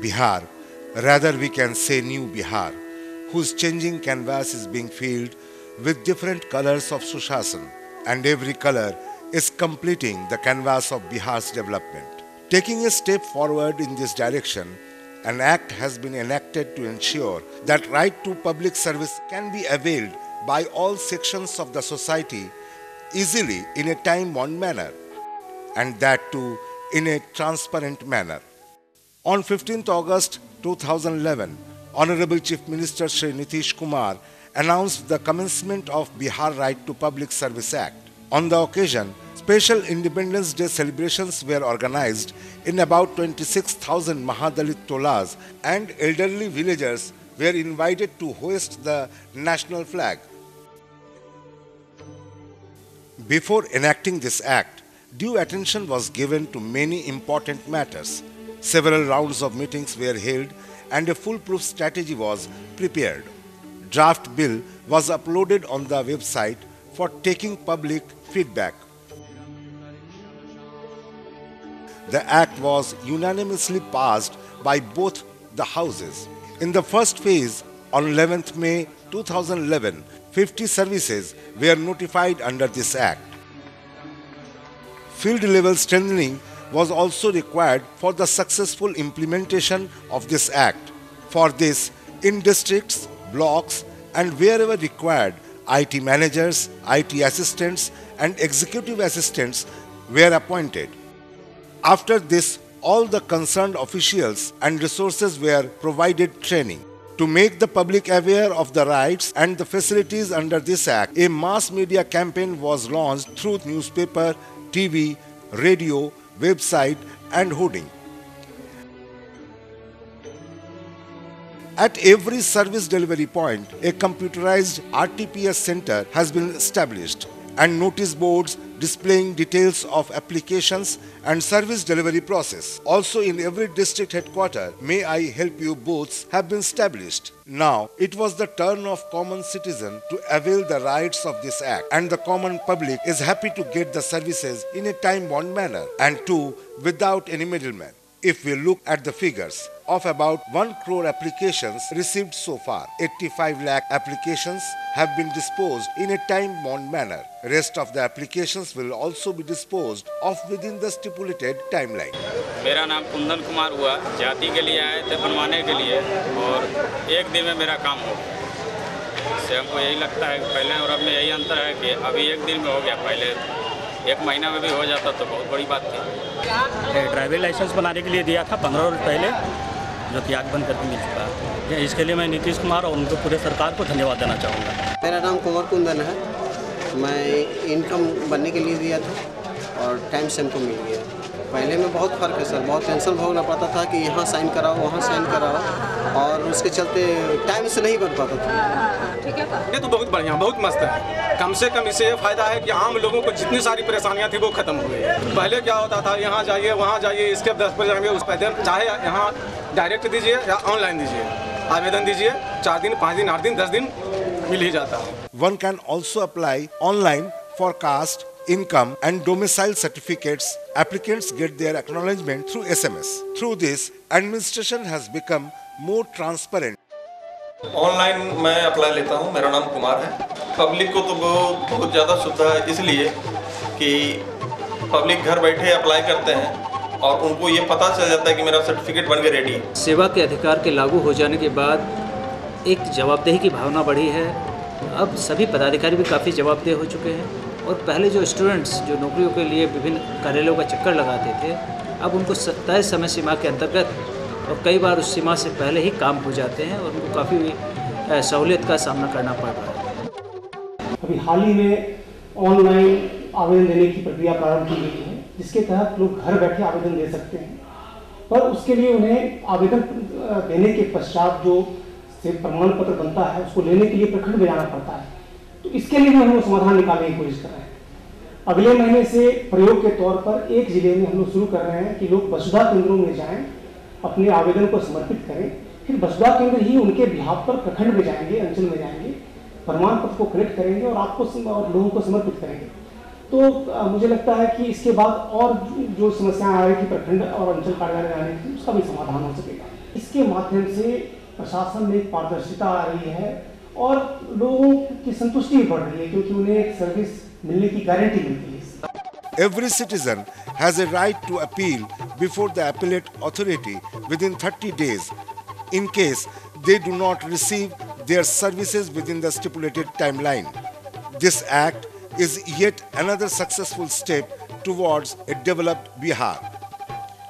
Bihar, rather we can say New Bihar, whose changing canvas is being filled with different colors of Sushasana, and every color is completing the canvas of Bihar's development. Taking a step forward in this direction, an act has been enacted to ensure that right to public service can be availed by all sections of the society easily in a time-bound manner, and that too in a transparent manner. On 15th August 2011, Honorable Chief Minister Shri Nitish Kumar announced the commencement of Bihar Right to Public Service Act. On the occasion, special Independence Day celebrations were organized in about 26,000 Mahadalit tolas, and elderly villagers were invited to hoist the national flag. Before enacting this act, due attention was given to many important matters. Several rounds of meetings were held and a foolproof strategy was prepared. Draft bill was uploaded on the website for taking public feedback. The act was unanimously passed by both the houses. In the first phase, on 11th May 2011, 50 services were notified under this act. Field level strengthening was also required for the successful implementation of this act. For this, in districts, blocks, and wherever required, IT managers, IT assistants, and executive assistants were appointed. After this, all the concerned officials and resources were provided training. To make the public aware of the rights and the facilities under this act, a mass media campaign was launched through newspaper, TV, radio, website, and hoarding. At every service delivery point, a computerized RTPS center has been established, and notice boards displaying details of applications and service delivery process. Also, in every district headquarters, May I Help You booths have been established. Now, it was the turn of common citizen to avail the rights of this act, and the common public is happy to get the services in a time-bound manner, and too without any middleman. If we look at the figures, of about 1 crore applications received so far, 85 lakh applications have been disposed in a time-bound manner. Rest of the applications will also be disposed of within the stipulated timeline. मेरा नाम कुंदन कुमार हुआ, जाति के लिए आए थे बनवाने के लिए, और एक दिन में मेरा काम हो गया। इससे हमको यही लगता है कि पहले और अब में यही अंतर है कि अभी एक दिन में हो गया, पहले एक महीना में भी हो जाता तो बहुत बड़ी बात थी। ड्राइविंग लाइसेंस बनाने के लिए दिया था 15 रोज पहले, जो कि आग बंद करके मिल चुका है। इसके लिए मैं नीतीश कुमार और उनको पूरे सरकार को धन्यवाद देना चाहूँगा। मेरा नाम कुंवर कुंदन है। मैं इनकम बनने के लिए दिया था और टाइम से हमको मिल गया। पहले में बहुत फ़र्क है सर, बहुत टेंशन भोगना पड़ता था कि यहाँ साइन कराओ, वहाँ साइन कराओ, और उसके चलते टाइम से नहीं बन पाता था। ये तो बहुत बढ़िया, बहुत मस्त है। कम से कम इससे ये फ़ायदा है कि आम लोगों को जितनी सारी परेशानियाँ थी वो ख़त्म हो गई। पहले क्या होता था, यहाँ जाइए, वहाँ जाइए, इसके 10 पर जाएंगे, उस पैदल, चाहे यहाँ डायरेक्ट दीजिए या ऑनलाइन दीजिए, आवेदन दीजिए, 4 दिन, 5 दिन, 8 दिन, 10 दिन मिल ही जाता है। One can also apply online for caste, income and domicile certificates. Applicants get their acknowledgement through SMS. Through this, administration has become more transparent. Online मैं अप्लाई लेता हूं, मेरा नाम कुमार है। पब्लिक को तो बहुत ज़्यादा सुविधा है, इसलिए कि पब्लिक घर बैठे अप्लाई करते हैं और उनको ये पता चल जाता है कि मेरा सर्टिफिकेट बन के रेडी है। सेवा के अधिकार के लागू हो जाने के बाद एक जवाबदेही की भावना बढ़ी है। अब सभी पदाधिकारी भी काफ़ी जवाबदेह हो चुके हैं, और पहले जो स्टूडेंट्स जो नौकरियों के लिए विभिन्न कार्यालयों का चक्कर लगाते थे, अब उनको तय समय सीमा के अंतर्गत और कई बार उस सीमा से पहले ही काम हो जाते हैं, और उनको काफ़ी सहूलियत का सामना करना पड़ रहा है। अभी हाल ही में ऑनलाइन आवेदन देने की प्रक्रिया प्रारंभ की गई है, जिसके तहत लोग घर बैठे आवेदन दे सकते हैं, पर उसके लिए उन्हें आवेदन देने के पश्चात जो प्रमाण पत्र बनता है उसको लेने के लिए प्रखंड में जाना पड़ता है। तो इसके लिए हम लोग समाधान निकालने की कोशिश कर रहे हैं। अगले महीने से प्रयोग के तौर पर एक जिले में हम लोग शुरू कर रहे हैं कि लोग वसुधा केंद्रों में जाएं, अपने आवेदन को समर्पित करें, फिर वसुधा केंद्र ही उनके बिहाफ पर प्रखंड में जाएंगे, अंचल में जाएंगे, प्रमाण पत्र को कलेक्ट करेंगे और आपको और लोगों को समर्पित करेंगे। तो मुझे लगता है कि इसके बाद और जो समस्याएं आ रही थी प्रखंड और अंचल कार्यालय आने की, उसका भी समाधान हो सकेगा। इसके माध्यम से प्रशासन में एक पारदर्शिता आ रही है और लोगों की संतुष्टि भी बढ़ रही है, क्योंकि उन्हें एक सर्विस मिलने की गारंटी मिलती है। Every citizen has a right to appeal before the appellate authority within 30 days in case they do not receive their services within the stipulated timeline. This act is yet another successful step towards a developed Bihar.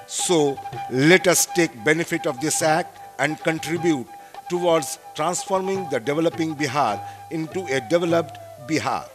So, let us take benefit of this act and contribute towards transforming the developing Bihar into a developed Bihar.